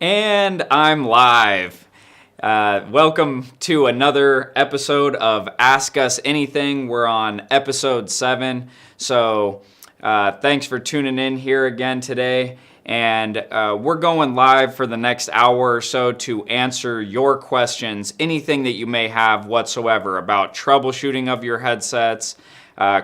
And I'm live. Welcome to another episode of Ask Us Anything. We're on episode 7. So thanks for tuning in here again today. And we're going live for the next hour or so to answer your questions, anything that you may have whatsoever about troubleshooting of your headsets,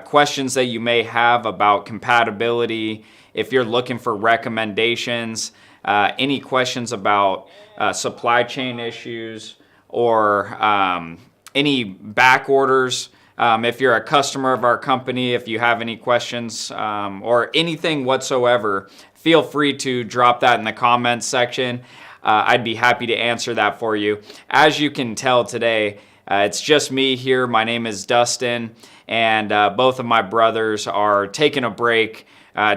questions that you may have about compatibility, if you're looking for recommendations, any questions about supply chain issues or any back orders. If you're a customer of our company, if you have any questions or anything whatsoever, feel free to drop that in the comments section. I'd be happy to answer that for you. As you can tell today, it's just me here. My name is Dustin, and both of my brothers are taking a break,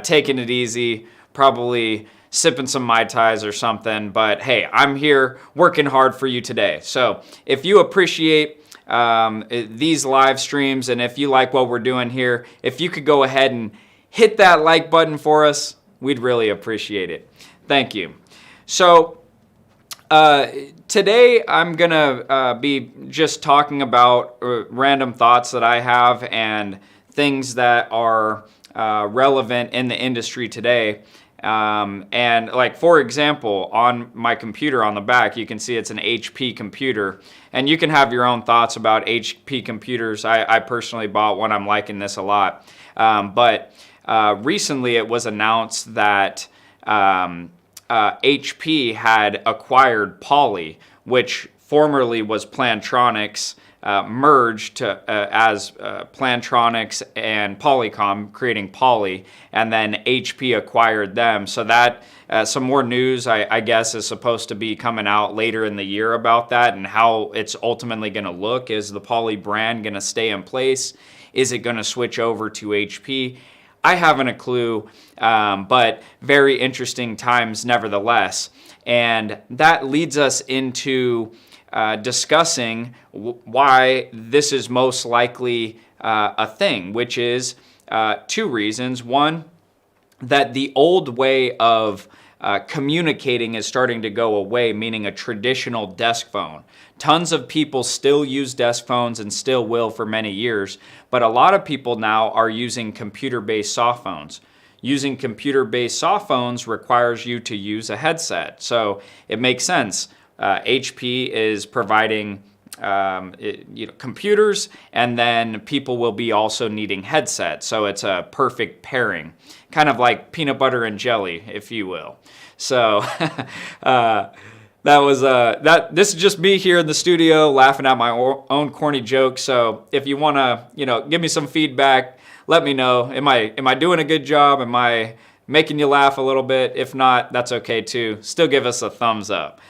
taking it easy, probably sipping some Mai Tais or something. But hey, I'm here working hard for you today. So if you appreciate these live streams and if you like what we're doing here, if you could go ahead and hit that like button for us, we'd really appreciate it. Thank you. So today I'm gonna be just talking about random thoughts that I have and things that are relevant in the industry today. And like, for example, on my computer on the back, you can see it's an HP computer, and you can have your own thoughts about HP computers. I personally bought one. I'm liking this a lot. But recently it was announced that HP had acquired Poly, which formerly was Plantronics, merged as Plantronics and Polycom, creating Poly, and then HP acquired them. So that some more news, I guess, is supposed to be coming out later in the year about that and how it's ultimately going to look. Is the Poly brand going to stay in place? Is it going to switch over to HP? I haven't a clue, but very interesting times nevertheless. And that leads us into discussing why this is most likely a thing, which is two reasons. One, that the old way of communicating is starting to go away, meaning a traditional desk phone. Tons of people still use desk phones and still will for many years, but a lot of people now are using computer-based soft phones. Using computer-based soft phones requires you to use a headset, so it makes sense. HP is providing computers, and then people will be also needing headsets. So it's a perfect pairing, kind of like peanut butter and jelly, if you will. So this is just me here in the studio laughing at my own corny jokes. So if you want to, give me some feedback, let me know. Am I doing a good job? Am I making you laugh a little bit? If not, that's okay too. Still give us a thumbs up.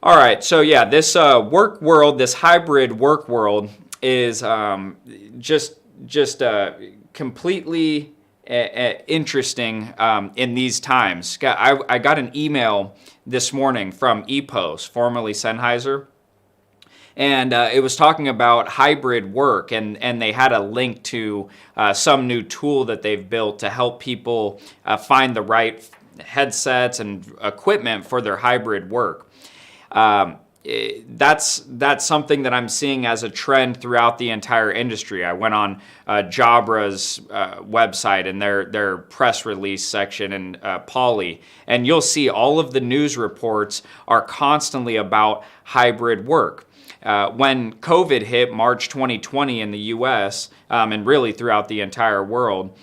All right, so yeah, this work world, this hybrid work world is just completely interesting in these times. I got an email this morning from EPOS, formerly Sennheiser, and it was talking about hybrid work, and they had a link to some new tool that they've built to help people find the right headsets and equipment for their hybrid work. That's something that I'm seeing as a trend throughout the entire industry. I went on Jabra's website and their press release section and Poly, and you'll see all of the news reports are constantly about hybrid work. When COVID hit March 2020 in the US, and really throughout the entire world,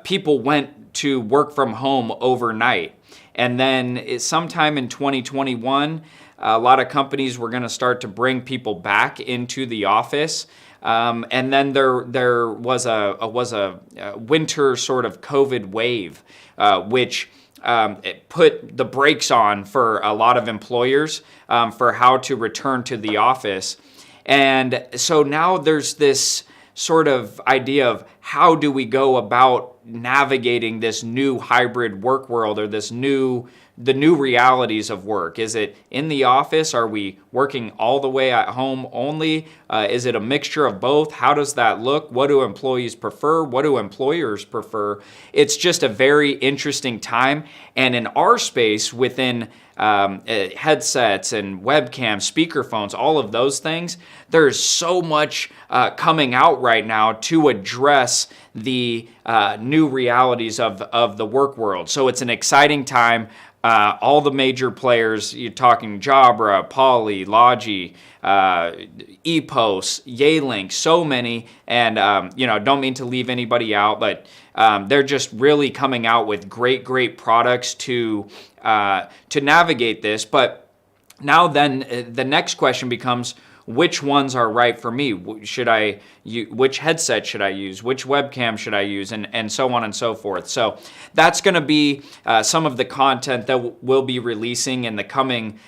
people went to work from home overnight. And then sometime in 2021, a lot of companies were going to start to bring people back into the office. And then there was a winter sort of COVID wave, which it put the brakes on for a lot of employers for how to return to the office. And so now there's this sort of idea of how do we go about navigating this new hybrid work world, or the new realities of work? Is it in the office? Are we working all the way at home only? Is it a mixture of both? How does that look? What do employees prefer? What do employers prefer? It's just a very interesting time. And in our space, within headsets and webcams, speakerphones, all of those things, there's so much coming out right now to address the new realities of the work world. So it's an exciting time. All the major players, you're talking Jabra, Poly, Logi, EPOS, Yealink, so many, and don't mean to leave anybody out, but they're just really coming out with great products to navigate this. But now then, the next question becomes, which ones are right for me? Which headset should I use? Which webcam should I use? And so on and so forth. So that's going to be some of the content that we'll be releasing in the coming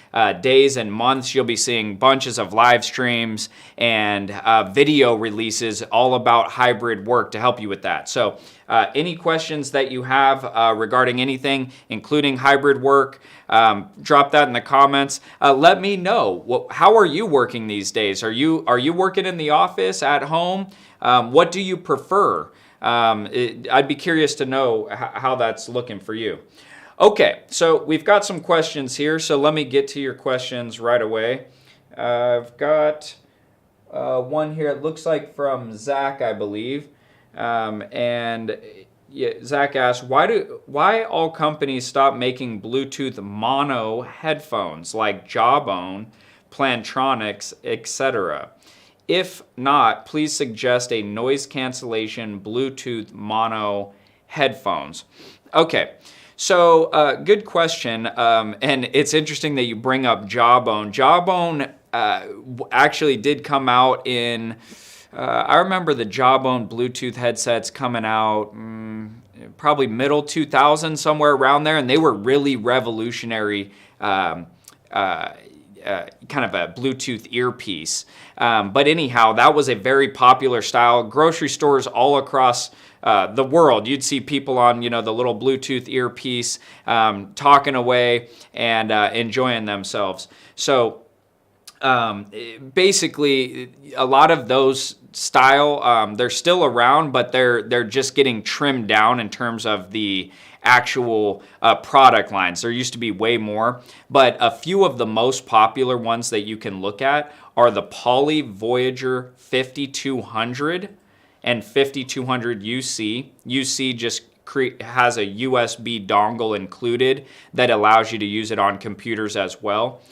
days and months. You'll be seeing bunches of live streams and video releases all about hybrid work to help you with that. So any questions that you have regarding anything, including hybrid work, drop that in the comments. Let me know. How are you working these days? Are you working in the office, at home? What do you prefer? I'd be curious to know how that's looking for you. Okay, so we've got some questions here, so let me get to your questions right away. I've got one here. It looks like from Zach, I believe. Zach asked, why all companies stop making Bluetooth mono headphones like Jawbone, Plantronics, etc.? If not, please suggest a noise cancellation Bluetooth mono headphones. Okay, so good question, and it's interesting that you bring up Jawbone. Jawbone actually did come out in... I remember the Jawbone Bluetooth headsets coming out probably middle 2000s, somewhere around there, and they were really revolutionary, kind of a Bluetooth earpiece. But anyhow, that was a very popular style. Grocery stores all across the world, you'd see people on the little Bluetooth earpiece talking away and enjoying themselves. So basically, a lot of those style, they're still around, but they're just getting trimmed down in terms of the actual product lines. There used to be way more, but a few of the most popular ones that you can look at are the Poly Voyager 5200 and 5200 UC. UC just has a USB dongle included that allows you to use it on computers as well.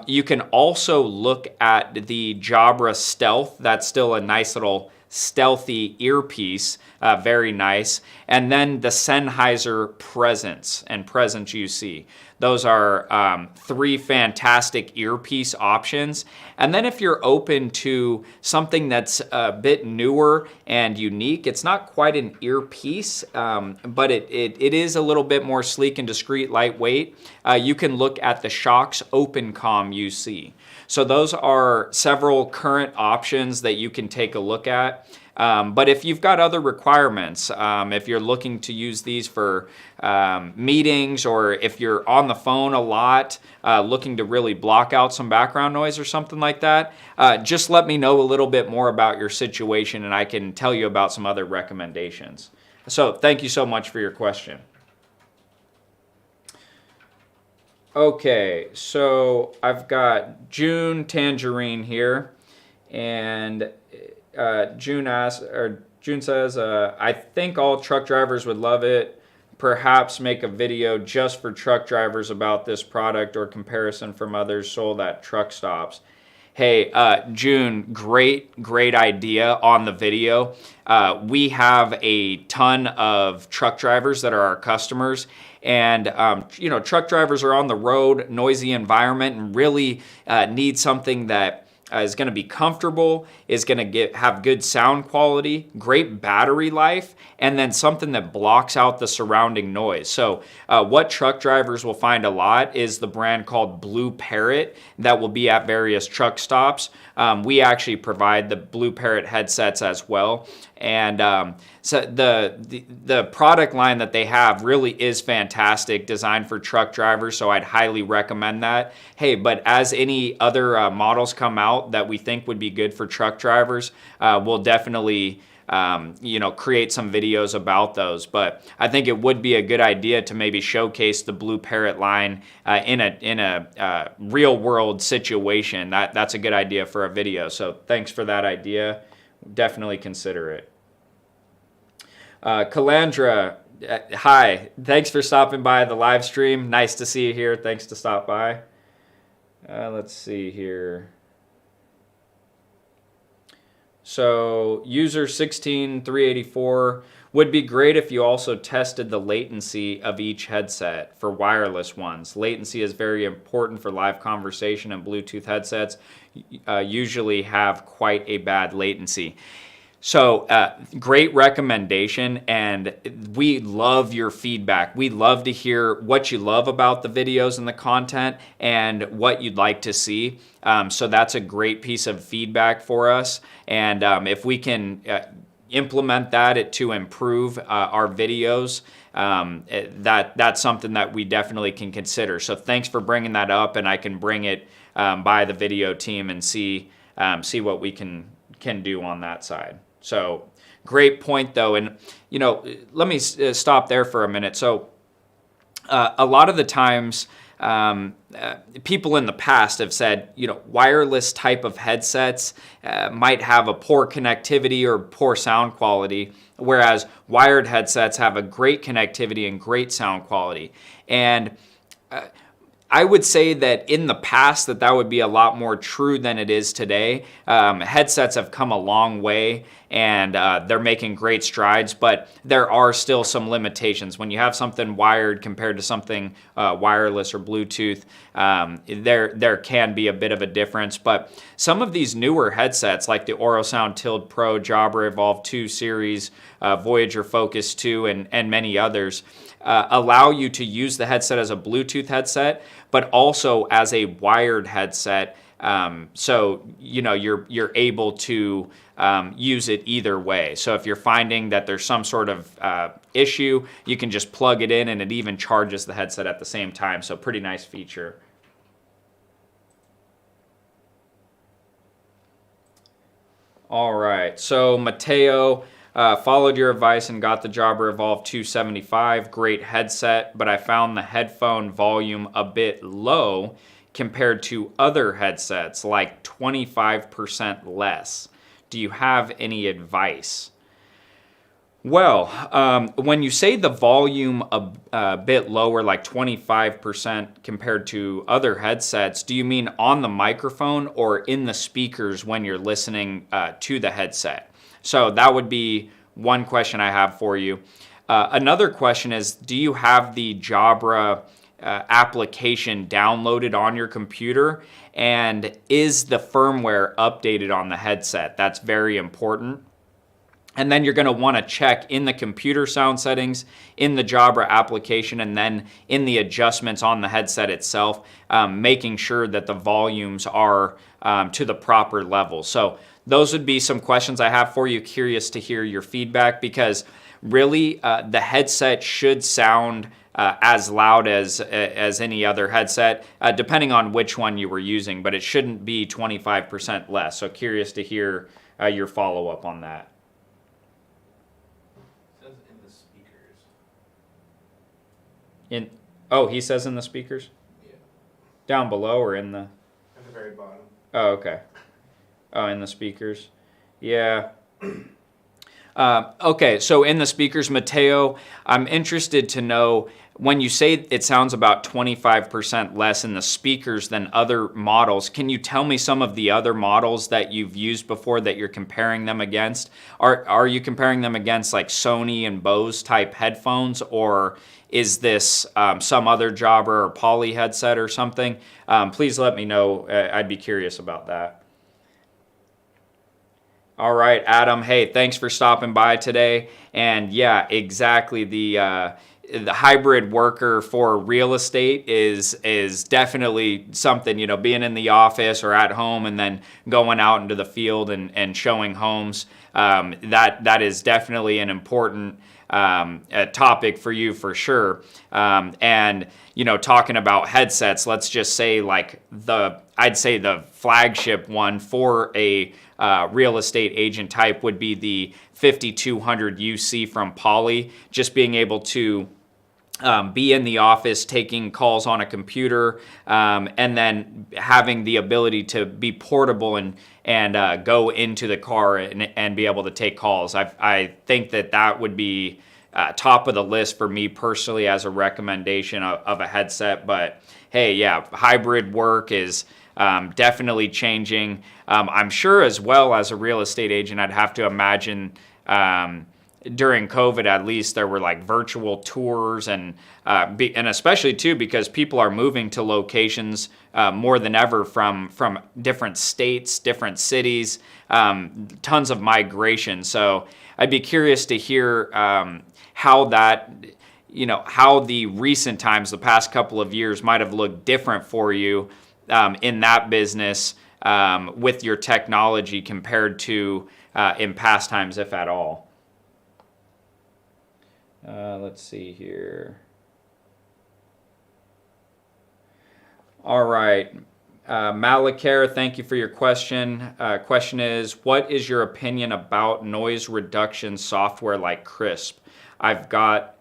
You can also look at the Jabra Stealth. That's still a nice little stealthy earpiece, very nice. And then the Sennheiser Presence and Presence UC. Those are three fantastic earpiece options. And then if you're open to something that's a bit newer and unique, it's not quite an earpiece, but it is a little bit more sleek and discreet, lightweight. You can look at the Shox OpenComm UC. So those are several current options that you can take a look at. But if you've got other requirements, if you're looking to use these for meetings, or if you're on the phone a lot, looking to really block out some background noise or something like that, just let me know a little bit more about your situation and I can tell you about some other recommendations. So thank you so much for your question. Okay, so I've got June Tangerine here, and June says, I think all truck drivers would love it. Perhaps make a video just for truck drivers about this product or comparison from others sold at truck stops. Hey, June, great idea on the video. We have a ton of truck drivers that are our customers, and truck drivers are on the road, noisy environment, and really need something that is going to be comfortable, is going to have good sound quality, great battery life, and then something that blocks out the surrounding noise. So what truck drivers will find a lot is the brand called Blue Parrot that will be at various truck stops. We actually provide the Blue Parrot headsets as well. And so the product line that they have really is fantastic, designed for truck drivers, so I'd highly recommend that. Hey, but as any other models come out that we think would be good for truck drivers, we'll definitely create some videos about those. But I think it would be a good idea to maybe showcase the Blue Parrot line in a real world situation. That's a good idea for a video. So thanks for that idea. Definitely consider it. Calandra, hi. Thanks for stopping by the live stream. Nice to see you here. Thanks to stop by. Let's see here. So user 16384, would be great if you also tested the latency of each headset for wireless ones. Latency is very important for live conversation, and Bluetooth headsets usually have quite a bad latency. So great recommendation, and we love your feedback. We love to hear what you love about the videos and the content and what you'd like to see. So that's a great piece of feedback for us. And if we can implement that to improve our videos, that's something that we definitely can consider. So thanks for bringing that up, and I can bring it by the video team and see what we can do on that side. So great point though. And, let me stop there for a minute. So a lot of the times people in the past have said, wireless type of headsets might have a poor connectivity or poor sound quality, whereas wired headsets have a great connectivity and great sound quality. And I would say that in the past that would be a lot more true than it is today. Headsets have come a long way, and they're making great strides, but there are still some limitations. When you have something wired compared to something wireless or Bluetooth, there can be a bit of a difference. But some of these newer headsets, like the Orosound Tild Pro, Jabra Evolve 2 series, Voyager Focus 2, and many others, allow you to use the headset as a Bluetooth headset, but also as a wired headset. So you're able to use it either way. So if you're finding that there's some sort of issue, you can just plug it in, and it even charges the headset at the same time. So pretty nice feature. All right, so Mateo followed your advice and got the Jabra Evolve 275. Great headset, but I found the headphone volume a bit low compared to other headsets, like 25% less. Do you have any advice? Well, when you say the volume a bit lower, like 25% compared to other headsets, do you mean on the microphone or in the speakers when you're listening to the headset? So that would be one question I have for you. Another question is, do you have the Jabra application downloaded on your computer? And is the firmware updated on the headset? That's very important. And then you're going to want to check in the computer sound settings, in the Jabra application, and then in the adjustments on the headset itself, making sure that the volumes are to the proper level. So those would be some questions I have for you. Curious to hear your feedback, because really the headset should sound as loud as any other headset, depending on which one you were using, but it shouldn't be 25% less. So curious to hear your follow-up on that. He says in the speakers? Yeah. Down below or in the? At the very bottom. Oh, okay. Oh, in the speakers. Yeah. Okay, so in the speakers, Mateo, I'm interested to know, when you say it sounds about 25% less in the speakers than other models, can you tell me some of the other models that you've used before that you're comparing them against? Are you comparing them against like Sony and Bose type headphones, or is this some other Jabra or Poly headset or something? Please let me know. I'd be curious about that. All right, Adam. Hey, thanks for stopping by today. And yeah, exactly. The hybrid worker for real estate is definitely something, being in the office or at home and then going out into the field and showing homes. That is definitely an important a topic for you for sure. And talking about headsets, let's just say like I'd say the flagship one for a real estate agent type would be the 5200 UC from Poly. Just being able to be in the office taking calls on a computer, and then having the ability to be portable and go into the car and be able to take calls. I think that would be top of the list for me personally as a recommendation of a headset. But hey, yeah, hybrid work is definitely changing. I'm sure as well as a real estate agent, I'd have to imagine during COVID, at least, there were like virtual tours and especially too because people are moving to locations more than ever from different states, different cities, tons of migration. So I'd be curious to hear how that, how the recent times, the past couple of years, might have looked different for you in that business with your technology compared to in past times, if at all. Let's see here. All right. Malakar, thank you for your question. Question is, what is your opinion about noise reduction software like Crisp? I've got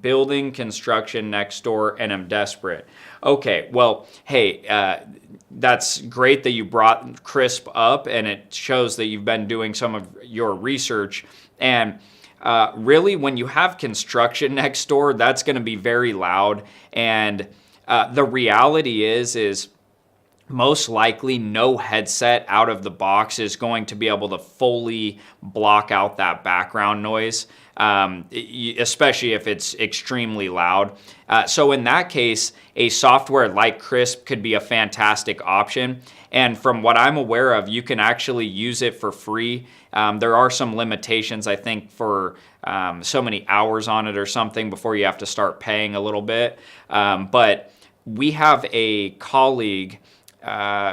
building construction next door and I'm desperate. Okay, well, hey, that's great that you brought Crisp up, and it shows that you've been doing some of your research. And really, when you have construction next door, that's going to be very loud. And the reality is most likely no headset out of the box is going to be able to fully block out that background noise, especially if it's extremely loud. So in that case, a software like Crisp could be a fantastic option. And from what I'm aware of, you can actually use it for free. There are some limitations, I think, for so many hours on it or something before you have to start paying a little bit. But we have a colleague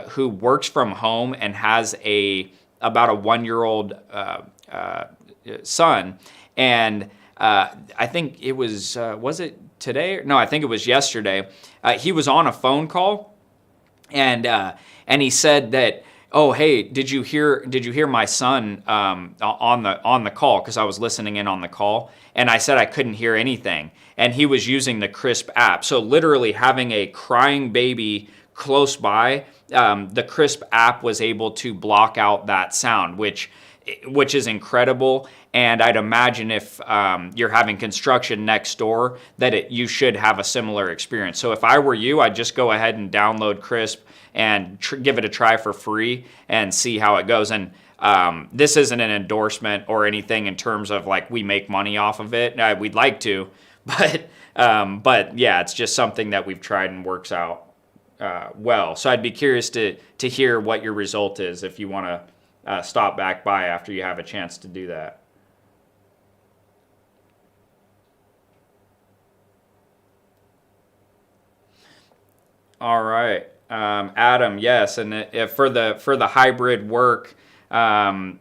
who works from home and has about a 1-year-old son. And I think it was it today? No, I think it was yesterday. He was on a phone call, and he said that, oh, hey, did you hear my son on the call? Because I was listening in on the call, and I said I couldn't hear anything, and he was using the Crisp app. So literally having a crying baby close by, the Crisp app was able to block out that sound, which is incredible. And I'd imagine if you're having construction next door, that you should have a similar experience. So if I were you, I'd just go ahead and download Crisp and give it a try for free and see how it goes. And this isn't an endorsement or anything in terms of like we make money off of it. We'd like to, but yeah, it's just something that we've tried and works out well. So I'd be curious to hear what your result is if you want to stop back by after you have a chance to do that. All right, Adam. Yes, and if for the hybrid work, working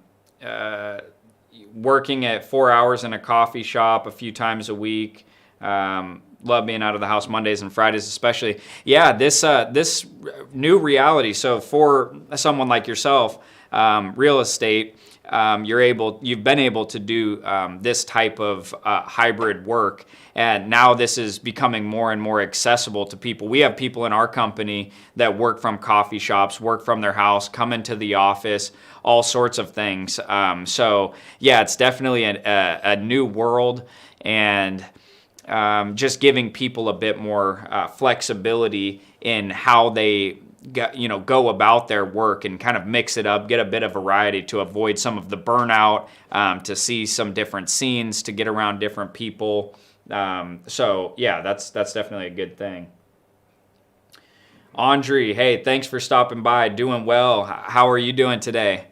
at 4 hours in a coffee shop a few times a week. Love being out of the house Mondays and Fridays, especially. Yeah, this new reality. So for someone like yourself, real estate, you've been able to do this type of hybrid work, and now this is becoming more and more accessible to people. We have people in our company that work from coffee shops, work from their house, come into the office, all sorts of things. So yeah, it's definitely a new world, and just giving people a bit more flexibility in how they go about their work and kind of mix it up, get a bit of variety to avoid some of the burnout, to see some different scenes, to get around different people. So yeah, that's definitely a good thing. Andre, hey, thanks for stopping by. Doing well. How are you doing today?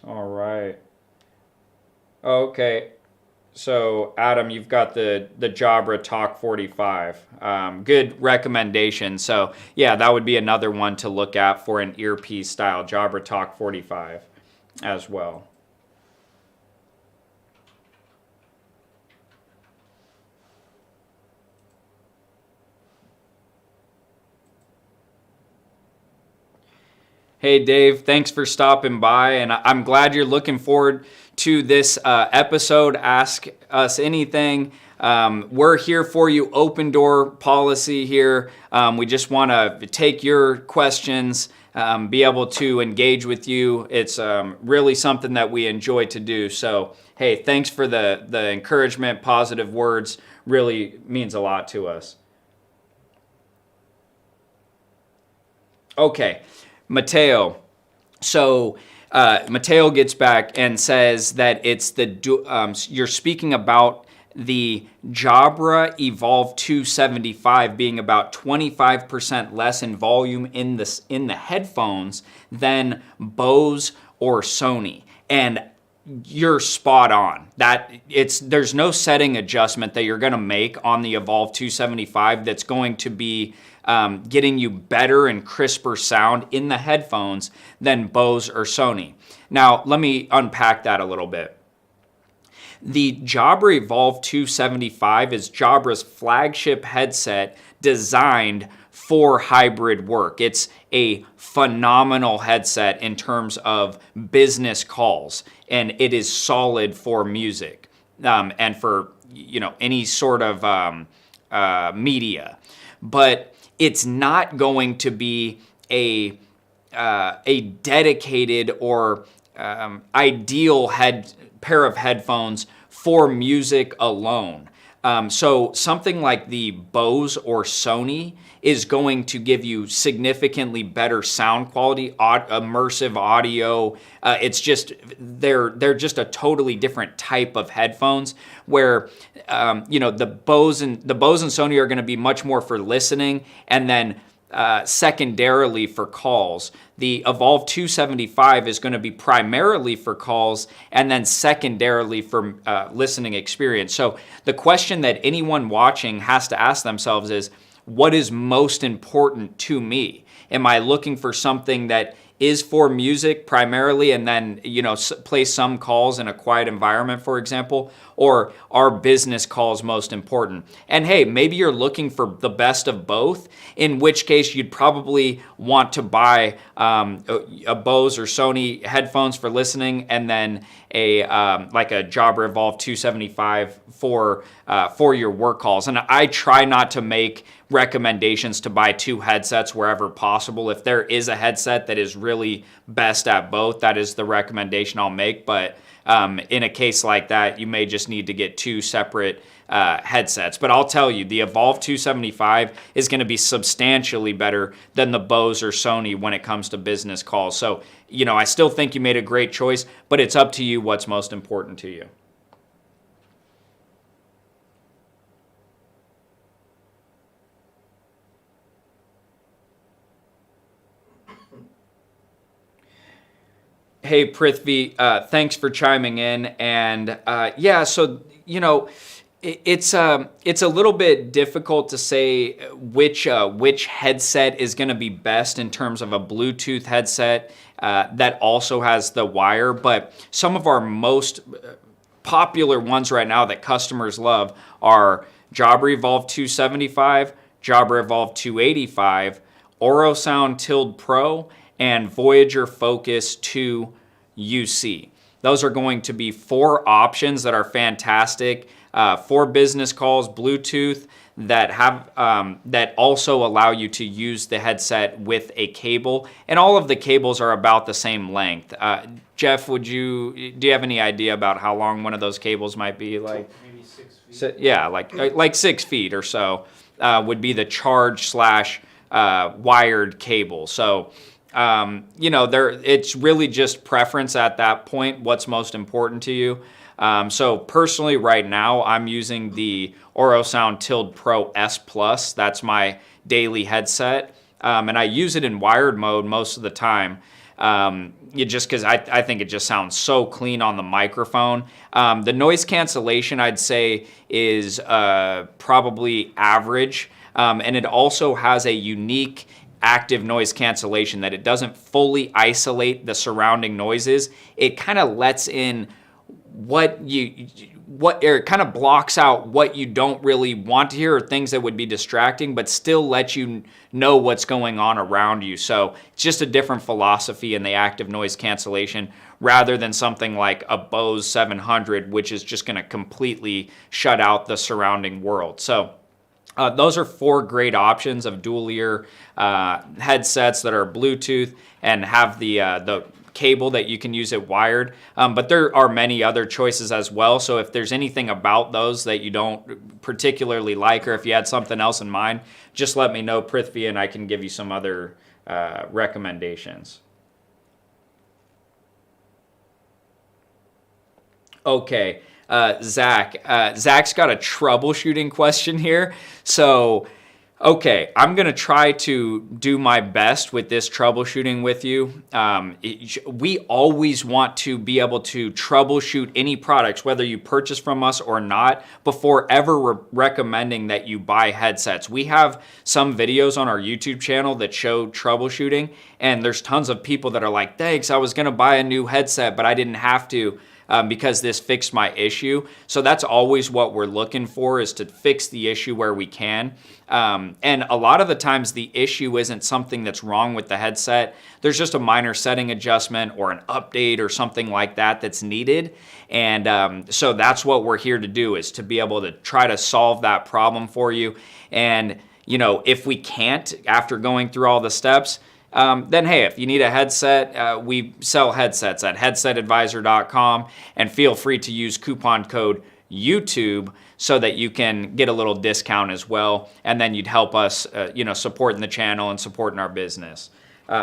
All right. Okay. So, Adam, you've got the Jabra Talk 45. Good recommendation. So, yeah, that would be another one to look at for an earpiece style Jabra Talk 45 as well. Hey, Dave, thanks for stopping by, and I'm glad you're looking forward to this episode. Ask us anything. We're here for you, open door policy here. We just want to take your questions, be able to engage with you. It's really something that we enjoy to do. So, hey, thanks for the encouragement, positive words. Really means a lot to us. Okay. Mateo. So Mateo gets back and says that it's you're speaking about the Jabra Evolve 275 being about 25% less in volume in the headphones than Bose or Sony. And you're spot on. There's no setting adjustment that you're going to make on the Evolve 275 that's going to be getting you better and crisper sound in the headphones than Bose or Sony. Now, let me unpack that a little bit. The Jabra Evolve 275 is Jabra's flagship headset designed for hybrid work. It's a phenomenal headset in terms of business calls, and it is solid for music and for any sort of media. But it's not going to be a dedicated or ideal pair of headphones for music alone. So something like the Bose or Sony is going to give you significantly better sound quality, immersive audio. It's just they're just a totally different type of headphones. Where the Bose and Sony are going to be much more for listening, and then secondarily for calls. The Evolve 275 is going to be primarily for calls and then secondarily for listening experience. So the question that anyone watching has to ask themselves is, what is most important to me? Am I looking for something that is for music primarily and then, play some calls in a quiet environment, for example, or are business calls most important? And hey, maybe you're looking for the best of both, in which case you'd probably want to buy a Bose or Sony headphones for listening, and then like a Jabra Evolve 275 for your work calls. And I try not to make recommendations to buy two headsets wherever possible. If there is a headset that is really best at both, that is the recommendation I'll make. But in a case like that, you may just need to get two separate headsets. But I'll tell you, the Evolve 275 is going to be substantially better than the Bose or Sony when it comes to business calls. So, I still think you made a great choice, but it's up to you what's most important to you. Hey, Prithvi, thanks for chiming in. And so it's a little bit difficult to say which headset is going to be best in terms of a Bluetooth headset that also has the wire. But some of our most popular ones right now that customers love are Jabra Evolve 275, Jabra Evolve 285, Orosound Tild Pro, and Voyager Focus 2 UC. Those are going to be four options that are fantastic for business calls, Bluetooth, that have that also allow you to use the headset with a cable, and all of the cables are about the same length. Jeff, do you have any idea about how long one of those cables might be? Like maybe 6 feet. So, yeah, like 6 feet or so would be the charge slash wired cable. So it's really just preference at that point, what's most important to you. So personally right now I'm using the Orosound Tild Pro S Plus. That's my daily headset. And I use it in wired mode most of the time. Just because I think it just sounds so clean on the microphone. The noise cancellation, I'd say, is probably average. And it also has a unique active noise cancellation that it doesn't fully isolate the surrounding noises. It kind of lets in it kind of blocks out what you don't really want to hear or things that would be distracting, but still lets you know what's going on around you. So it's just a different philosophy in the active noise cancellation rather than something like a Bose 700, which is just going to completely shut out the surrounding world. So those are 4 great options of dual ear headsets that are Bluetooth and have the cable that you can use it wired. But there are many other choices as well. So if there's anything about those that you don't particularly like, or if you had something else in mind, just let me know, Prithvi, and I can give you some other recommendations. Okay. Zach. Zach's got a troubleshooting question here. So, okay, I'm going to try to do my best with this troubleshooting with you. We always want to be able to troubleshoot any products, whether you purchase from us or not, before ever recommending that you buy headsets. We have some videos on our YouTube channel that show troubleshooting, and there's tons of people that are like, thanks, I was going to buy a new headset, but I didn't have to. Because this fixed my issue. So that's always what we're looking for, is to fix the issue where we can. And a lot of the times the issue isn't something that's wrong with the headset. There's just a minor setting adjustment or an update or something like that that's needed. And so that's what we're here to do, is to be able to try to solve that problem for you. And, if we can't, after going through all the steps, then hey, if you need a headset, we sell headsets at headsetadvisor.com, and feel free to use coupon code YouTube so that you can get a little discount as well, and then you'd help us, supporting the channel and supporting our business.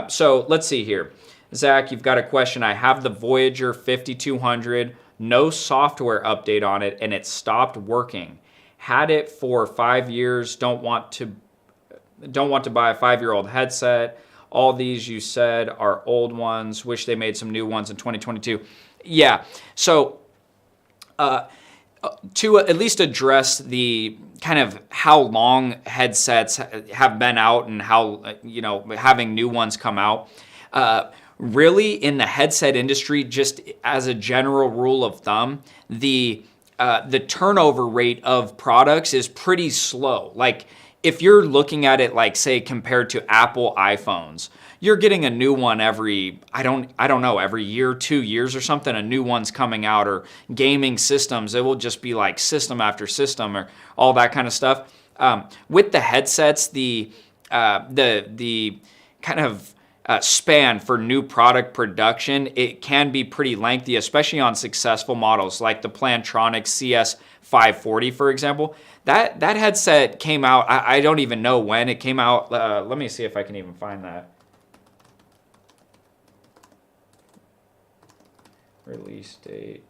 So let's see here. Zach, you've got a question. I have the Voyager 5200, no software update on it, and it stopped working. Had it for 5 years, don't want to buy a 5-year-old headset. All these you said are old ones. Wish they made some new ones in 2022. Yeah. So to at least address the kind of how long headsets have been out and how, having new ones come out, really in the headset industry, just as a general rule of thumb, the turnover rate of products is pretty slow. Like, if you're looking at it like, say, compared to Apple iPhones, you're getting a new one every, I don't know, every year, 2 years or something, a new one's coming out. Or gaming systems, it will just be like system after system or all that kind of stuff. With the headsets, the kind of span for new product production, it can be pretty lengthy, especially on successful models like the Plantronics CS540, for example. That headset came out, I don't even know when it came out. Let me see if I can even find that. Release date.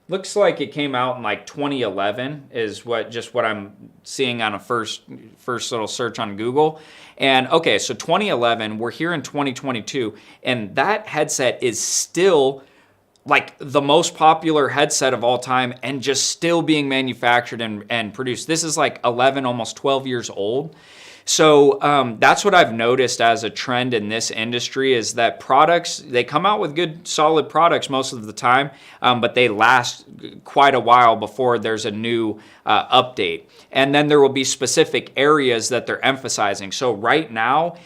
Looks like it came out in like 2011 is what I'm seeing on a first little search on Google. And okay, so 2011, we're here in 2022, and that headset is still like the most popular headset of all time and just still being manufactured and produced. This is like 11, almost 12 years old. So that's what I've noticed as a trend in this industry, is that products, they come out with good, solid products most of the time, but they last quite a while before there's a new update. And then there will be specific areas that they're emphasizing. So right now,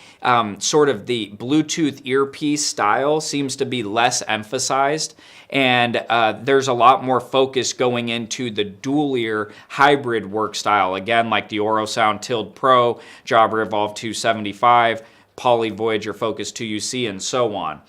sort of the Bluetooth earpiece style seems to be less emphasized. And there's a lot more focus going into the dual ear hybrid work style. Again, like the Orosound Tild Pro, Jabra Evolve 275, Poly Voyager Focus 2UC, and so on.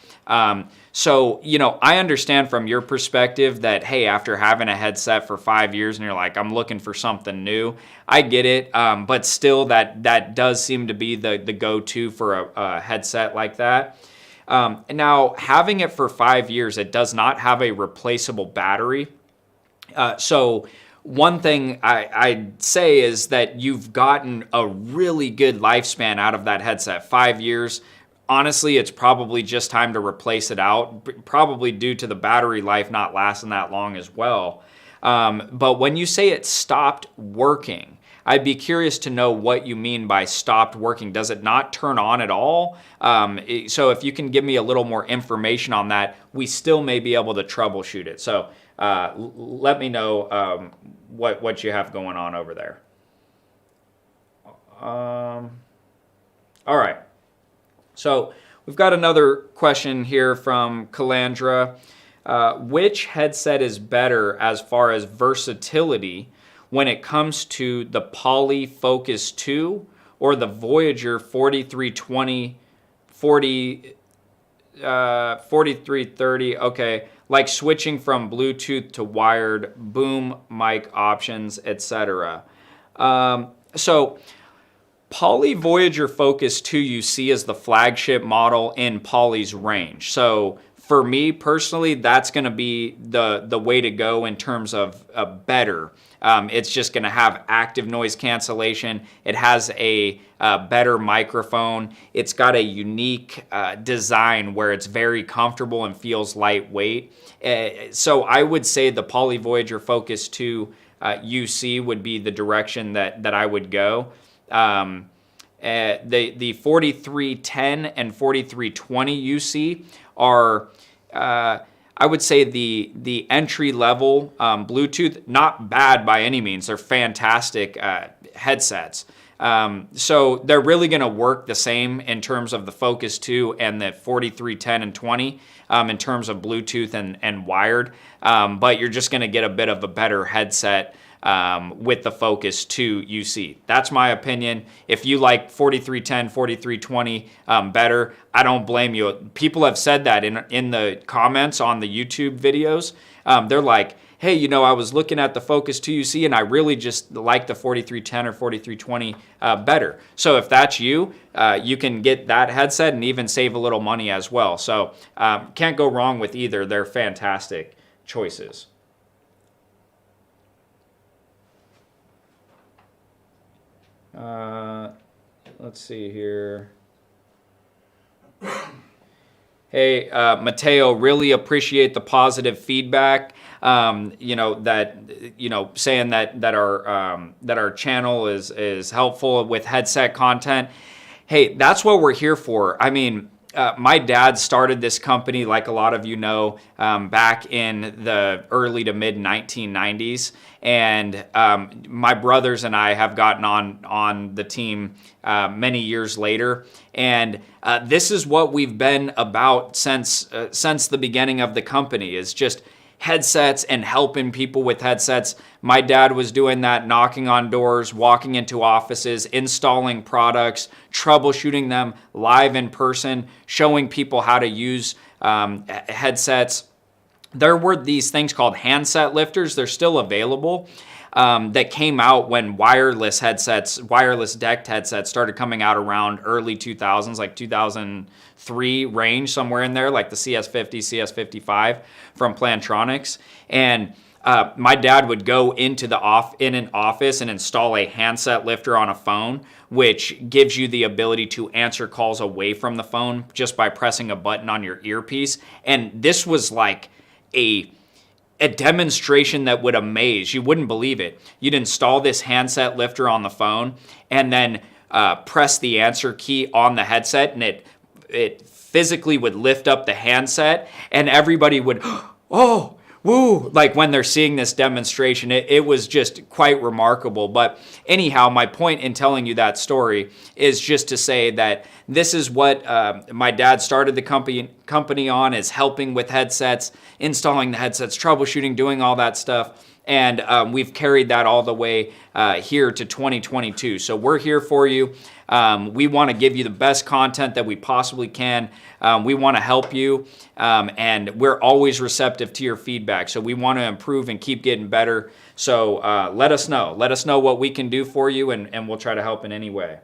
So, I understand from your perspective that, hey, after having a headset for 5 years and you're like, I'm looking for something new, I get it. But still, that does seem to be the go-to for a headset like that. Now, having it for 5 years, it does not have a replaceable battery. So one thing I'd say is that you've gotten a really good lifespan out of that headset. 5 years. Honestly, it's probably just time to replace it out, probably due to the battery life not lasting that long as well. But when you say it stopped working, I'd be curious to know what you mean by stopped working. Does it not turn on at all? So if you can give me a little more information on that, we still may be able to troubleshoot it. So let me know what you have going on over there. All right. So we've got another question here from Calandra. Which headset is better as far as versatility when it comes to the Poly Focus 2 or the Voyager 4320, 4330? Okay, like switching from Bluetooth to wired, boom mic options, etc. So Poly Voyager Focus 2 you see as the flagship model in Poly's range. So for me personally, that's going to be the way to go in terms of better. It's just going to have active noise cancellation. It has a better microphone. It's got a unique design where it's very comfortable and feels lightweight. So I would say the Poly Voyager Focus 2 UC would be the direction that I would go. The 4310 and 4320 UC are, I would say, the entry level Bluetooth. Not bad by any means. They're fantastic headsets. So they're really going to work the same in terms of the Focus 2 and the 4310 and 20 in terms of Bluetooth and wired. But you're just going to get a bit of a better headset with the Focus 2 UC. That's my opinion. If you like 4310, 4320 better, I don't blame you. People have said that in the comments on the YouTube videos. They're like, hey, I was looking at the Focus 2 UC and I really just like the 4310 or 4320 better. So if that's you, you can get that headset and even save a little money as well. So can't go wrong with either. They're fantastic choices. Let's see here. Hey, Mateo, really appreciate the positive feedback. Saying that our channel is helpful with headset content. Hey, that's what we're here for. I mean, my dad started this company, like a lot of you know, back in the early to mid 1990s. And my brothers and I have gotten on the team many years later. And this is what we've been about since the beginning of the company, is just headsets and helping people with headsets. My dad was doing that, knocking on doors, walking into offices, installing products, troubleshooting them live in person, showing people how to use headsets. There were these things called handset lifters. They're still available. That came out when wireless decked headsets started coming out around early 2000s, like 2003 range, somewhere in there, like the CS50, CS55 from Plantronics. And my dad would go into in an office and install a handset lifter on a phone, which gives you the ability to answer calls away from the phone just by pressing a button on your earpiece. And this was like a demonstration that would amaze. You wouldn't believe it. You'd install this handset lifter on the phone and then press the answer key on the headset, and it physically would lift up the handset, and everybody would, oh, woo, like when they're seeing this demonstration. It was just quite remarkable. But anyhow, my point in telling you that story is just to say that this is what my dad started the company on, is helping with headsets, installing the headsets, troubleshooting, doing all that stuff. And we've carried that all the way here to 2022. So we're here for you. We want to give you the best content that we possibly can. We want to help you, and we're always receptive to your feedback. So we want to improve and keep getting better. So let us know. Let us know what we can do for you, and we'll try to help in any way.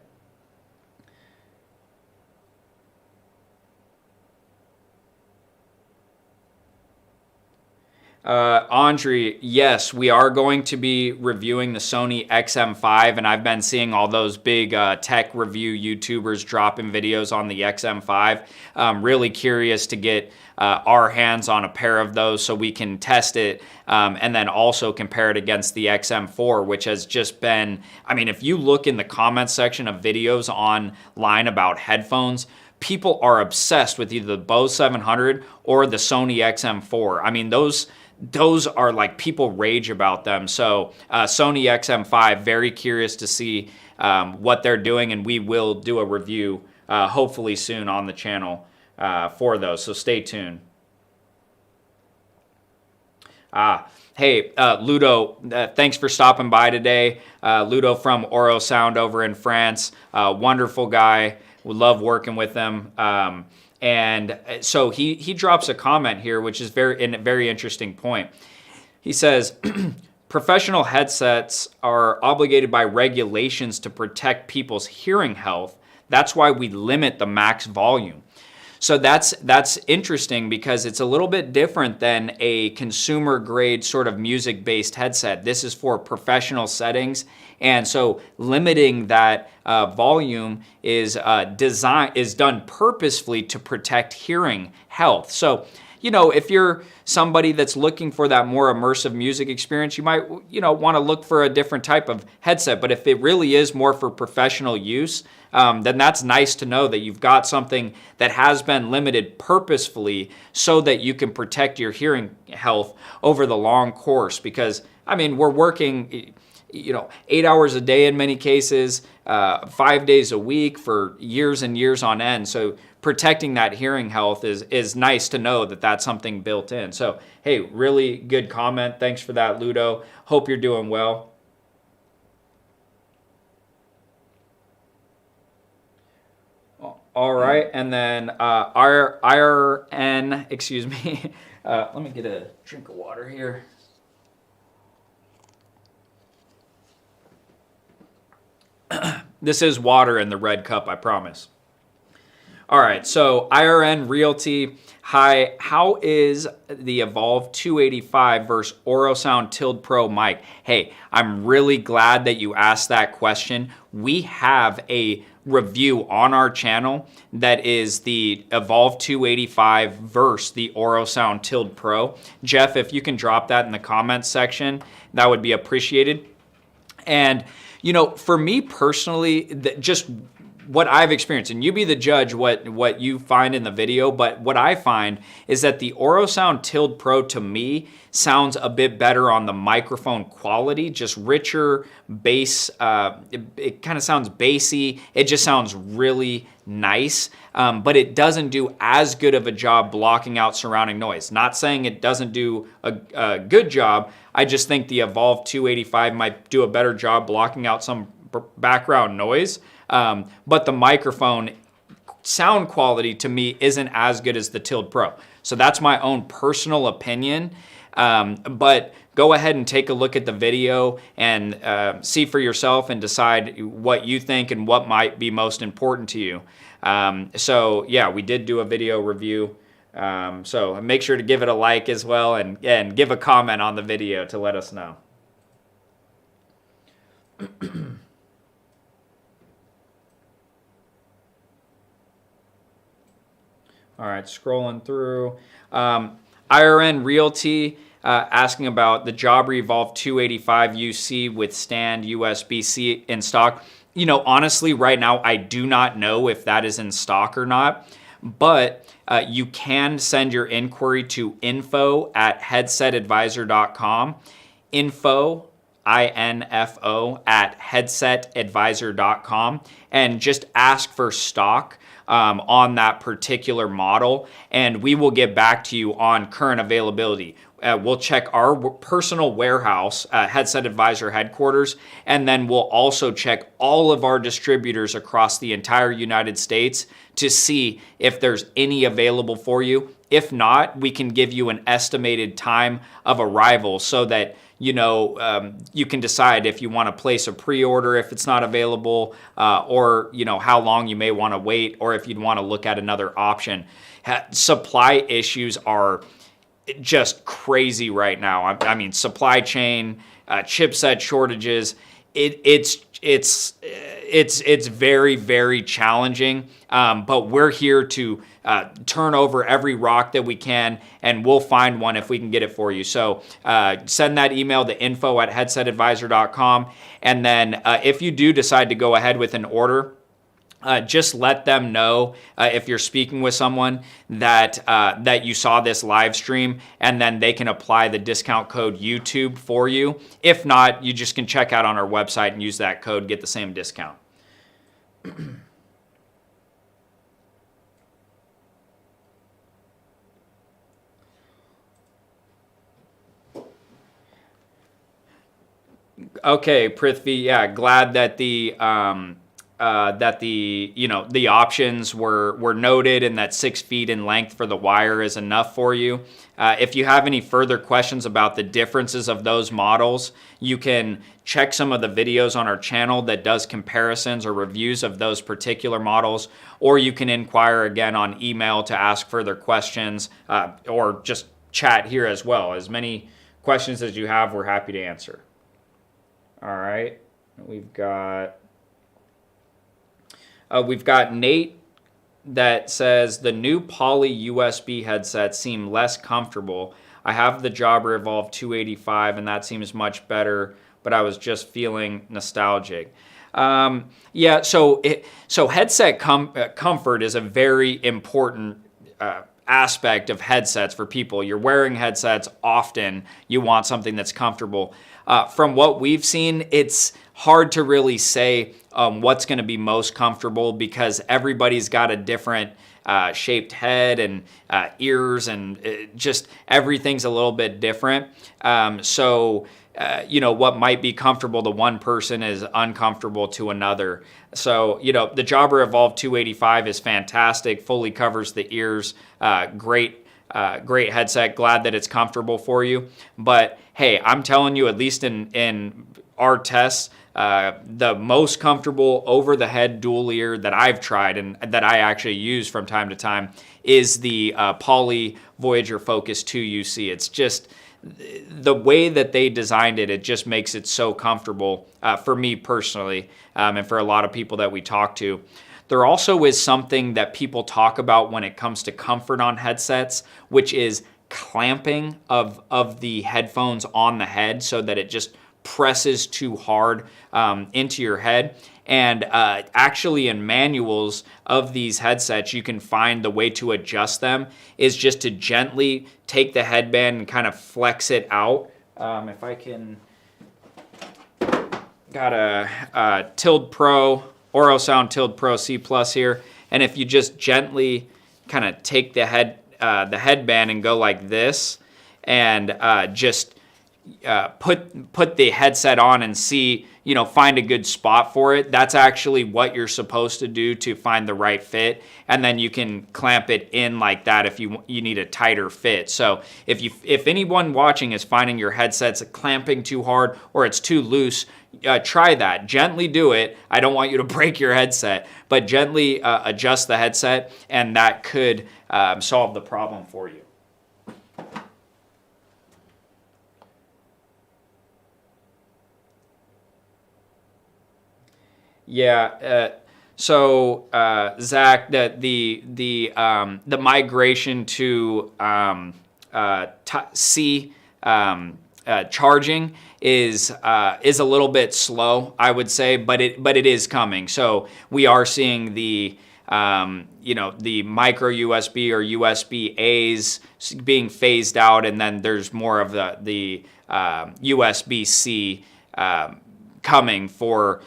Andre, yes, we are going to be reviewing the Sony XM5, and I've been seeing all those big tech review YouTubers dropping videos on the XM5. Really curious to get our hands on a pair of those so we can test it and then also compare it against the XM4, which has just been, I mean, if you look in the comments section of videos online about headphones, people are obsessed with either the Bose 700 or the Sony XM4. I mean, those are like, people rage about them. So Sony XM5, very curious to see what they're doing, and we will do a review hopefully soon on the channel for those. So stay tuned. Hey, Ludo, thanks for stopping by today. Ludo from Oro Sound over in France. Wonderful guy. We love working with him. And so he drops a comment here, which is a very interesting point. He says, professional headsets are obligated by regulations to protect people's hearing health. That's why we limit the max volume. So that's interesting because it's a little bit different than a consumer grade sort of music based headset. This is for professional settings. And so limiting that volume is done purposefully to protect hearing health. So, you know, if you're somebody that's looking for that more immersive music experience, you might, want to look for a different type of headset. But if it really is more for professional use, then that's nice to know that you've got something that has been limited purposefully so that you can protect your hearing health over the long course. Because, I mean, we're working 8 hours a day in many cases, 5 days a week for years and years on end. So protecting that hearing health is nice to know that that's something built in. So, hey, really good comment. Thanks for that, Ludo. Hope you're doing well. All right, and then IRN, excuse me. Let me get a drink of water here. This is water in the red cup, I promise. All right, so IRN Realty. Hi, how is the Evolve 285 versus Oro Sound Tild Pro mic? Hey, I'm really glad that you asked that question. We have a review on our channel that is the Evolve 285 versus the Oro Sound Tild Pro. Jeff, if you can drop that in the comments section, that would be appreciated. And for me personally, just what I've experienced, and you be the judge what you find in the video, but what I find is that the Oro Sound Tild Pro to me sounds a bit better on the microphone quality, just richer bass. It kind of sounds bassy. It just sounds really nice, but it doesn't do as good of a job blocking out surrounding noise. Not saying it doesn't do a good job. I just think the Evolve 285 might do a better job blocking out some background noise. But the microphone sound quality to me isn't as good as the Tild Pro. So that's my own personal opinion. But go ahead and take a look at the video and see for yourself and decide what you think and what might be most important to you. So yeah, we did do a video review. So make sure to give it a like as well and give a comment on the video to let us know. All right, scrolling through. IRN Realty asking about the Jabra Evolve 285 UC with stand USB-C in stock. Honestly, right now, I do not know if that is in stock or not, but you can send your inquiry to info@headsetadvisor.com. Info, INFO, @headsetadvisor.com, and just ask for stock on that particular model, and we will get back to you on current availability. We'll check our personal warehouse, Headset Advisor headquarters, and then we'll also check all of our distributors across the entire United States to see if there's any available for you. If not, we can give you an estimated time of arrival so that you can decide if you want to place a pre-order if it's not available, or how long you may want to wait, or if you'd want to look at another option. Supply issues are just crazy right now. I mean, supply chain, chipset shortages. It's very, very challenging. But we're here to turn over every rock that we can, and we'll find one if we can get it for you. So send that email to info@headsetadvisor.com, and then if you do decide to go ahead with an order, just let them know if you're speaking with someone that you saw this live stream, and then they can apply the discount code YouTube for you. If not, you just can check out on our website and use that code, get the same discount. Okay, Prithvi, yeah, glad that the the options were noted, and that 6 feet in length for the wire is enough for you. If you have any further questions about the differences of those models, you can check some of the videos on our channel that does comparisons or reviews of those particular models, or you can inquire again on email to ask further questions, or just chat here as well. As many questions as you have, we're happy to answer. All right, we've got Nate that says the new poly USB headsets seem less comfortable. I have the Jabra Evolve 285 and that seems much better, but I was just feeling nostalgic. Yeah, so headset comfort is a very important aspect of headsets for people. You're wearing headsets often. You want something that's comfortable. From what we've seen, it's hard to really say what's going to be most comfortable, because everybody's got a different shaped head and ears, and just everything's a little bit different. What might be comfortable to one person is uncomfortable to another. So, the Jabra Evolve 285 is fantastic, fully covers the ears, great headset. Glad that it's comfortable for you. But hey, I'm telling you, at least in our tests, the most comfortable over-the-head dual ear that I've tried and that I actually use from time to time is the Poly Voyager Focus 2 UC. It's just the way that they designed it, it just makes it so comfortable for me personally, and for a lot of people that we talk to. There also is something that people talk about when it comes to comfort on headsets, which is clamping of the headphones on the head so that it just presses too hard into your head. And actually in manuals of these headsets, you can find the way to adjust them is just to gently take the headband and kind of flex it out. If I can, got a Tild Pro, Orosound Tild Pro C Plus here. And if you just gently kind of take the headband and go like this, and just put the headset on and see, find a good spot for it. That's actually what you're supposed to do to find the right fit. And then you can clamp it in like that if you need a tighter fit. So if anyone watching is finding your headset's clamping too hard or it's too loose, try that. Gently do it. I don't want you to break your headset, but gently adjust the headset, and that could solve the problem for you. Yeah. Zach, the migration to C charging is a little bit slow, I would say, but it is coming. So we are seeing the micro USB or USB A's being phased out, and then there's more of the USB C coming for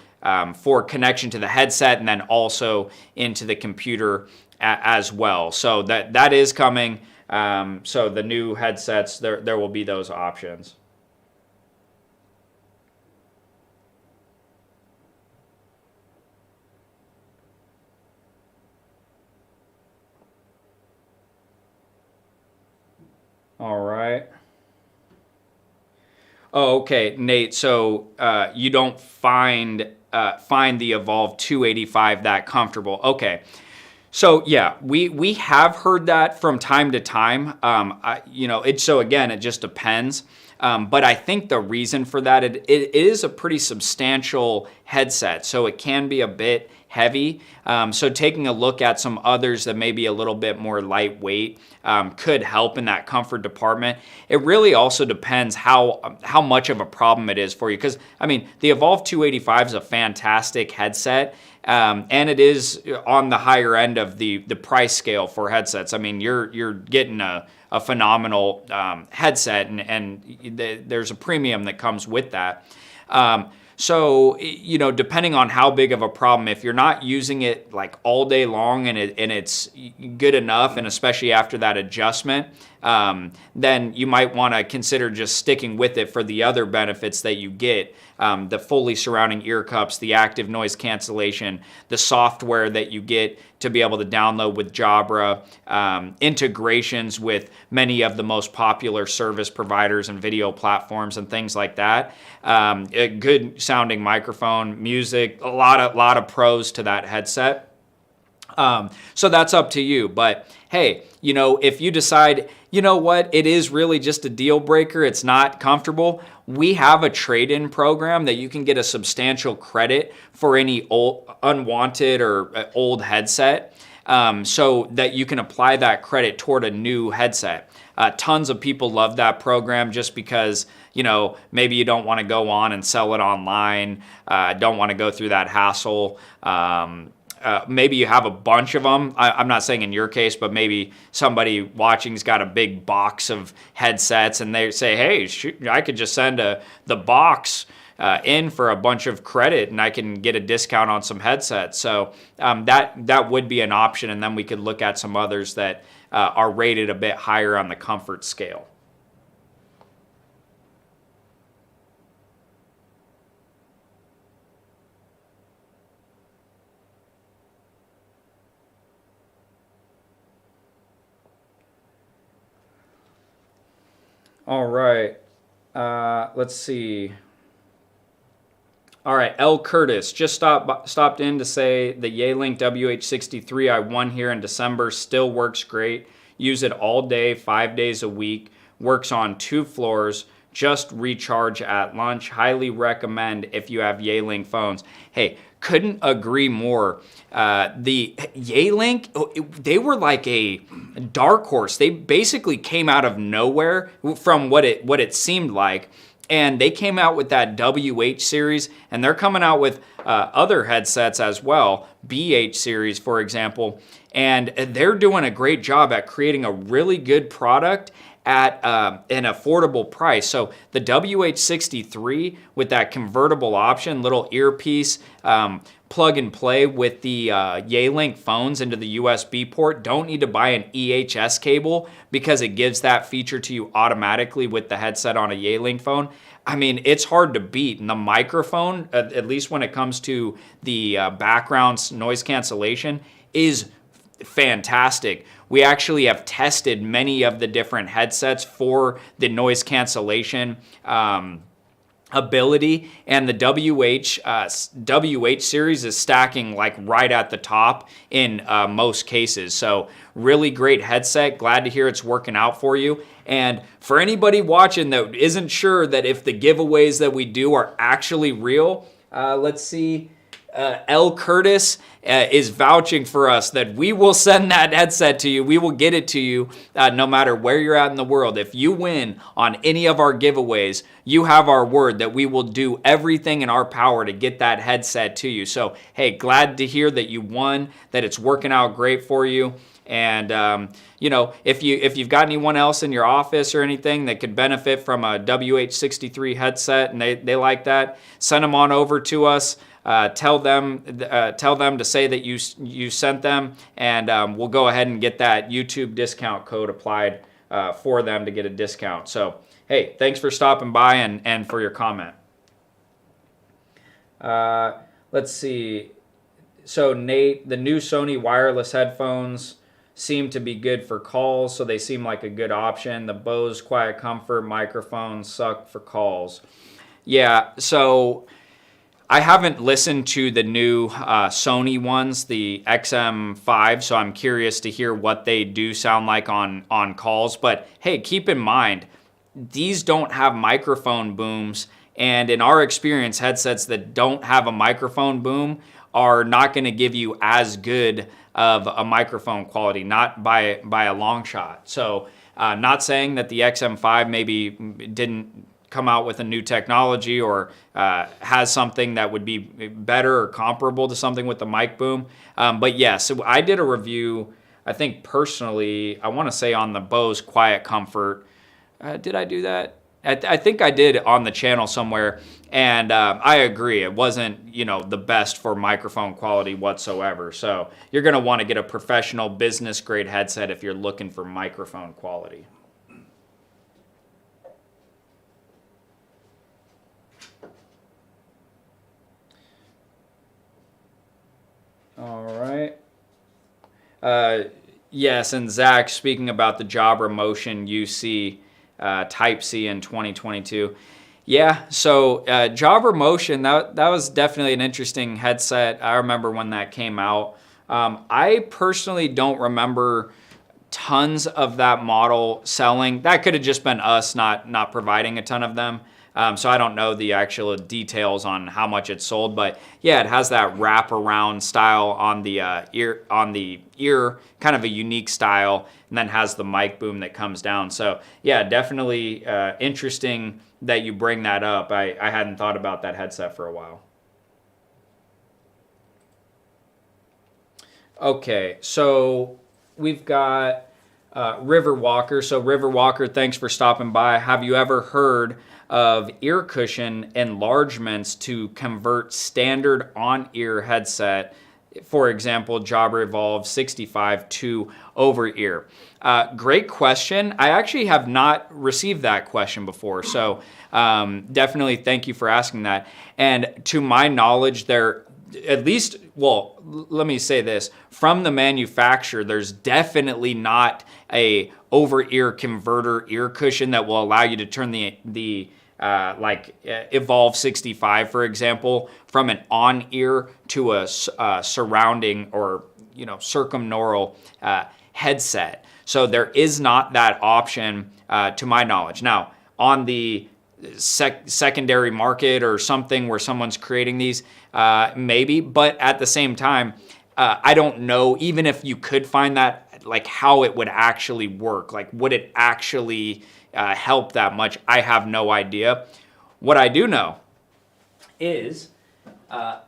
connection to the headset, and then also into the computer as well. So that is coming. So the new headsets, there will be those options. All right. Oh, okay, Nate. So you don't find the Evolve 285 that comfortable. Okay. So yeah, we have heard that from time to time. So again, it just depends. But I think the reason for that, it is a pretty substantial headset, so it can be a bit heavy. So taking a look at some others that may be a little bit more lightweight could help in that comfort department. It really also depends how much of a problem it is for you. Because I mean, the Evolve 285 is a fantastic headset. And it is on the higher end of the price scale for headsets. I mean, you're getting a phenomenal headset, and there's a premium that comes with that. So, depending on how big of a problem, if you're not using it like all day long and it's good enough, and especially after that adjustment, then you might want to consider just sticking with it for the other benefits that you get. The fully surrounding ear cups, the active noise cancellation, the software that you get to be able to download with Jabra, integrations with many of the most popular service providers and video platforms and things like that. A good sounding microphone, music, a lot of pros to that headset. So that's up to you. But hey, if you decide, it is really just a deal breaker, it's not comfortable, we have a trade-in program that you can get a substantial credit for any old, unwanted or old headset, so that you can apply that credit toward a new headset. Tons of people love that program just because, maybe you don't want to go on and sell it online, don't want to go through that hassle. Maybe you have a bunch of them. I'm not saying in your case, but maybe somebody watching's got a big box of headsets and they say, hey, I could just send the box in for a bunch of credit and I can get a discount on some headsets. So that would be an option, and then we could look at some others that are rated a bit higher on the comfort scale. All right, let's see. All right, L. Curtis just stopped in to say the Yealink WH63 I won here in December still works great. Use it all day, 5 days a week. Works on 2 floors. Just recharge at lunch. Highly recommend if you have Yealink phones. Hey, couldn't agree more. The Yealink, they were like a dark horse. They basically came out of nowhere from what it seemed like. And they came out with that WH series, and they're coming out with other headsets as well, BH series, for example. And they're doing a great job at creating a really good product at an affordable price. So the WH63 with that convertible option, little earpiece, plug and play with the Yealink phones into the USB port. Don't need to buy an EHS cable because it gives that feature to you automatically with the headset on a Yealink phone. I mean, it's hard to beat. And the microphone, at least when it comes to the background noise cancellation, is fantastic. We actually have tested many of the different headsets for the noise cancellation ability, and the WH series is stacking like right at the top in most cases. So really great headset. Glad to hear it's working out for you. And for anybody watching that isn't sure that if the giveaways that we do are actually real, let's see. L. Curtis is vouching for us that we will send that headset to you. We will get it to you no matter where you're at in the world. If you win on any of our giveaways, you have our word that we will do everything in our power to get that headset to you. So, hey, glad to hear that you won, that it's working out great for you. And, if you've got anyone else in your office or anything that could benefit from a WH63 headset and they like that, send them on over to us. Tell them to say that you sent them, and we'll go ahead and get that YouTube discount code applied for them to get a discount. So, hey, thanks for stopping by and for your comment. Let's see. So, Nate, the new Sony wireless headphones seem to be good for calls, so they seem like a good option. The Bose Quiet Comfort microphones suck for calls. Yeah, so I haven't listened to the new Sony ones, the XM5, so I'm curious to hear what they do sound like on calls. But hey, keep in mind, these don't have microphone booms, and in our experience, headsets that don't have a microphone boom are not going to give you as good of a microphone quality, not by a long shot. So not saying that the XM5 maybe didn't come out with a new technology or has something that would be better or comparable to something with the mic boom. But yes, so I did a review, I think personally, I want to say on the Bose Quiet Comfort. Did I do that? I think I did on the channel somewhere, and I agree. It wasn't, the best for microphone quality whatsoever. So you're going to want to get a professional business grade headset if you're looking for microphone quality. All right. Yes, and Zach, speaking about the Jabra Motion UC Type-C in 2022. Yeah, so Jabra Motion, that was definitely an interesting headset. I remember when that came out. I personally don't remember tons of that model selling. That could have just been us not providing a ton of them. So I don't know the actual details on how much it sold, but yeah, it has that wraparound style on the ear, kind of a unique style, and then has the mic boom that comes down. So yeah, definitely interesting that you bring that up. I hadn't thought about that headset for a while. Okay, so we've got River Walker. So River Walker, thanks for stopping by. Have you ever heard of ear cushion enlargements to convert standard on-ear headset, for example, Jabra Evolve 65 to over-ear? Great question. I actually have not received that question before, so definitely thank you for asking that. And to my knowledge, there, at least, well, let me say this, from the manufacturer, there's definitely not a over-ear converter ear cushion that will allow you to turn the Evolve 65, for example, from an on-ear to a surrounding or circumneural headset. So there is not that option to my knowledge. Now, on the secondary market or something where someone's creating these, maybe, but at the same time, I don't know, even if you could find that, like how it would actually work, like would it actually help that much? I have no idea. What I do know is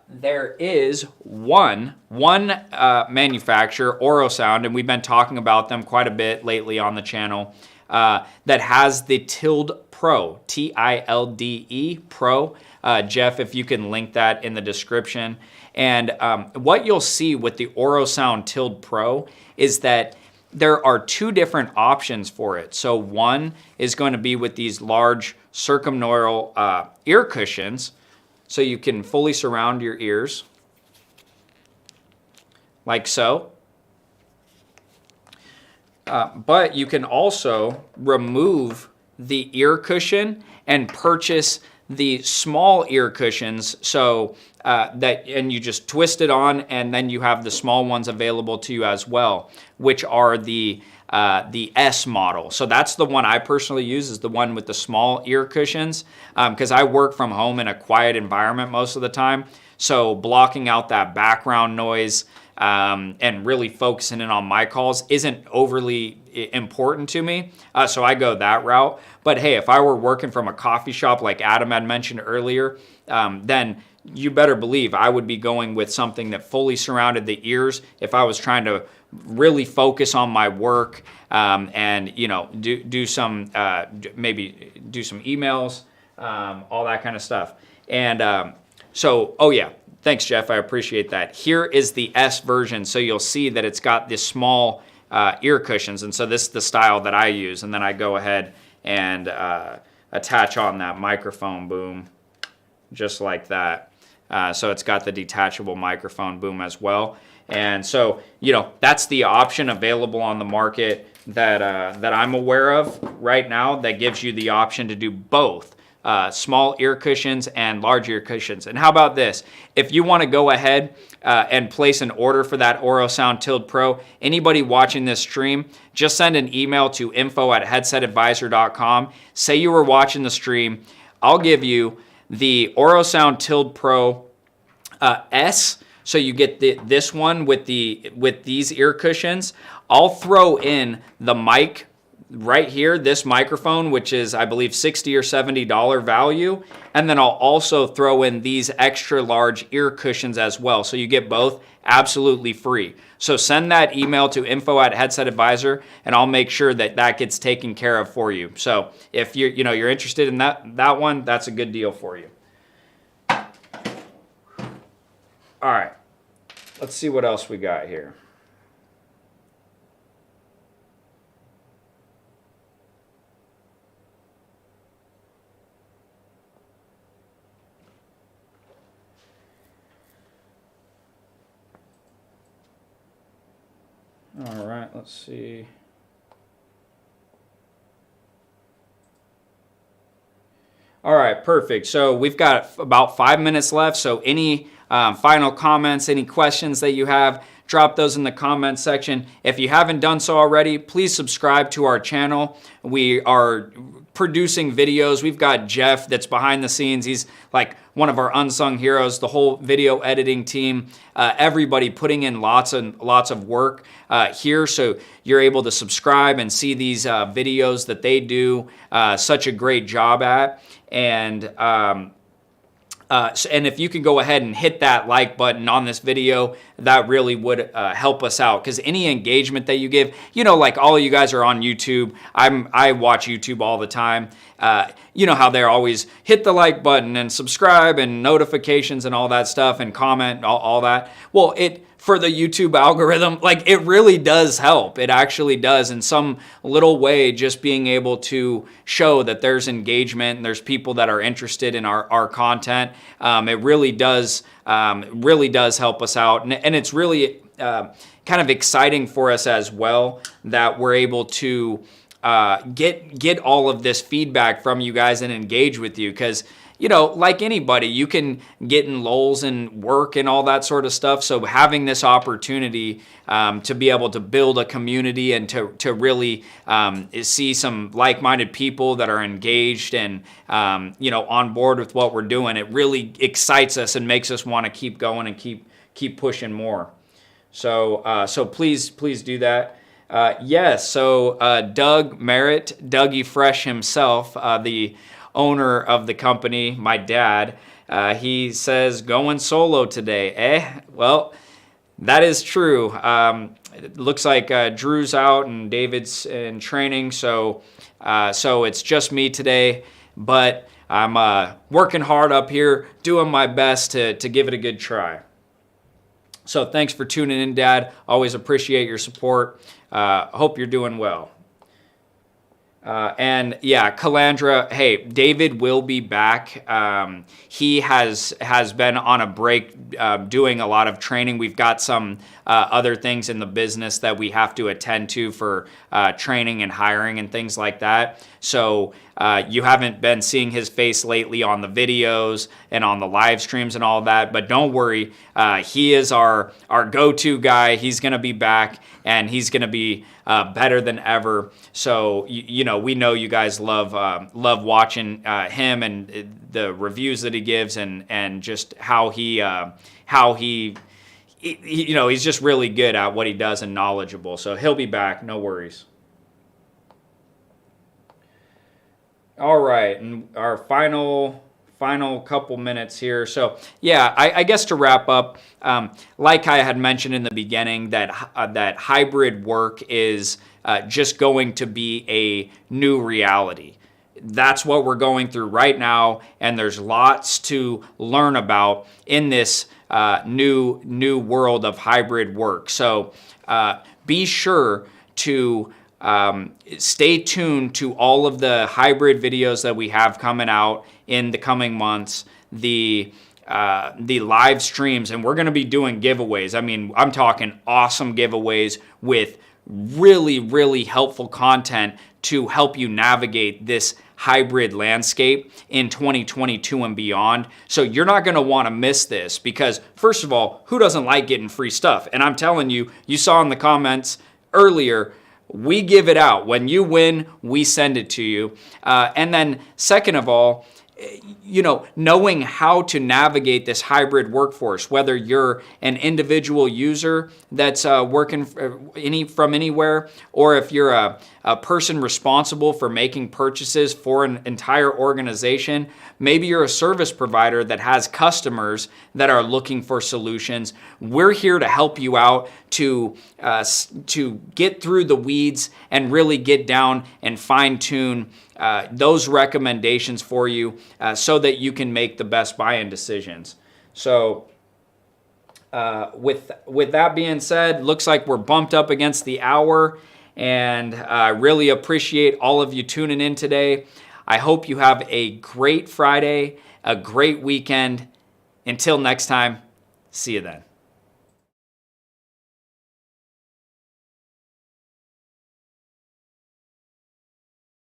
there is one manufacturer, Orosound, and we've been talking about them quite a bit lately on the channel, that has the Tilde Pro, Tilde Pro. Jeff, if you can link that in the description. And what you'll see with the Orosound Tilde Pro is that there are two different options for it. So one is going to be with these large circumneural ear cushions, so you can fully surround your ears, like so. But you can also remove the ear cushion and purchase the small ear cushions, so and you just twist it on, and then you have the small ones available to you as well, which are the S model. So that's the one I personally use, is the one with the small ear cushions, because I work from home in a quiet environment most of the time. So blocking out that background noise and really focusing in on my calls isn't overly important to me. So I go that route. But hey, if I were working from a coffee shop like Adam had mentioned earlier, then you better believe I would be going with something that fully surrounded the ears if I was trying to really focus on my work, and do some maybe do some emails, all that kind of stuff. And so, oh yeah, thanks Jeff, I appreciate that. Here is the S version, so you'll see that it's got this small ear cushions, and so this is the style that I use, and then I go ahead and attach on that microphone boom just like that. So it's got the detachable microphone boom as well. And so, that's the option available on the market that I'm aware of right now that gives you the option to do both. small ear cushions and large ear cushions. And how about this? If you want to go ahead and place an order for that Orosound Tilt Pro, anybody watching this stream, just send an email to info@headsetadvisor.com. Say you were watching the stream. I'll give you the Orosound Tilt Pro S. So you get this one with these ear cushions. I'll throw in the mic right here, this microphone, which is, I believe, $60 or $70 value. And then I'll also throw in these extra large ear cushions as well. So you get both absolutely free. So send that email to info@headsetadvisor, and I'll make sure that gets taken care of for you. So if you're interested in that one, that's a good deal for you. All right, let's see what else we got here. All right, let's see. All right, perfect. So we've got about 5 minutes left. So any final comments, any questions that you have, drop those in the comments section. If you haven't done so already, please subscribe to our channel. We are producing videos. We've got Jeff that's behind the scenes. He's like one of our unsung heroes, the whole video editing team, everybody putting in lots of work here. So you're able to subscribe and see these videos that they do such a great job at. And if you can go ahead and hit that like button on this video, that really would help us out. Because any engagement that you give, like all of you guys are on YouTube. I watch YouTube all the time. You know how they're always hit the like button and subscribe and notifications and all that stuff and comment, all that. Well, for the YouTube algorithm, like it really does help. It actually does in some little way, just being able to show that there's engagement and there's people that are interested in our content. It really does help us out. And it's really kind of exciting for us as well that we're able to get all of this feedback from you guys and engage with you. Because like anybody, you can get in lulls and work and all that sort of stuff. So having this opportunity to be able to build a community and to really see some like-minded people that are engaged and on board with what we're doing, it really excites us and makes us want to keep going and keep pushing more. So please do that. Yes. So Doug Merritt, Dougie Fresh himself, the owner of the company, my dad, he says, going solo today, Well, that is true. It looks like Drew's out and David's in training, so it's just me today, but I'm working hard up here, doing my best to give it a good try. So thanks for tuning in, Dad. Always appreciate your support. Hope you're doing well. And yeah, Calandra, hey, David will be back. He has been on a break doing a lot of training. We've got some other things in the business that we have to attend to for training and hiring and things like that. So you haven't been seeing his face lately on the videos and on the live streams and all that. But don't worry, he is our go-to guy. He's going to be back, and he's going to be better than ever. So we know you guys love watching him and the reviews that he gives, and just how he's just really good at what he does and knowledgeable. So he'll be back, no worries. All right, and our final couple minutes here. So yeah, I guess to wrap up, like I had mentioned in the beginning, that hybrid work is just going to be a new reality. That's what we're going through right now, and there's lots to learn about in this new world of hybrid work. So be sure to stay tuned to all of the hybrid videos that we have coming out in the coming months, the live streams, and we're going to be doing giveaways. I mean, I'm talking awesome giveaways with really, really helpful content to help you navigate this hybrid landscape in 2022 and beyond. So you're not going to want to miss this because, first of all, who doesn't like getting free stuff? And I'm telling you, you saw in the comments earlier, we give it out. When you win, we send it to you. And then second of all, knowing how to navigate this hybrid workforce, whether you're an individual user that's working from anywhere, or if you're a person responsible for making purchases for an entire organization, maybe you're a service provider that has customers that are looking for solutions. We're here to help you out to get through the weeds and really get down and fine tune those recommendations for you so that you can make the best buy-in decisions. So with that being said, looks like we're bumped up against the hour, and I really appreciate all of you tuning in today. I hope you have a great Friday, a great weekend. Until next time, see you then.